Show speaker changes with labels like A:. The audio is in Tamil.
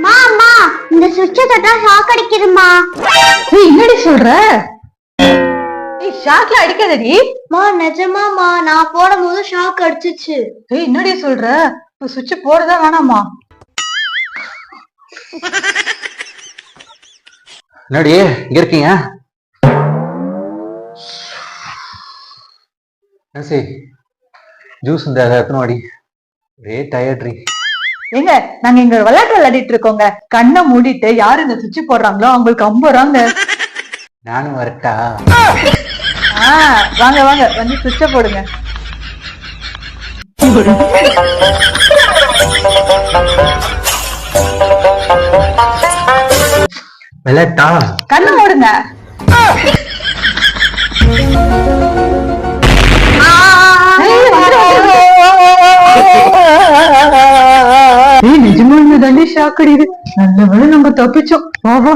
A: மாமா இந்த சுவிட்ச தொட்டா ஷாக் அடிக்குதுமா.
B: என்னடி சொல்ற? ஷாக்ல அடிக்காதடி.
A: மா நிஜமாமா, நான் போடும்போது ஷாக் அடிச்சிச்சு.
B: என்னடி சொல்ற? சுவிட்ச் போடுறதா வேணாமா?
C: என்னடி இங்க இருக்கீங்க? ஜூஸ் இந்த எத்தனை வாடி? ஒரே டயர்ட்ரி.
B: ஏங்க நாங்க இங்க விளையாட்டு விளையாடிட்டு இருக்கோங்க. கண்ணை மூடிட்டு யாரு இந்த சுவிட்ச் போடுறாங்களோ அவங்களுக்கு 50 ரூபாங்க.
C: நானும் வரட்டா?
B: வாங்க வாங்க வந்து சுவிட்ச போடுங்க.
C: விளையாட்டா?
B: கண்ணை மூடுங்க. நிஜமா தண்ணி ஷாக் அடிக்குது. நல்ல வேளை நம்ம தப்பிச்சோம். வா வா.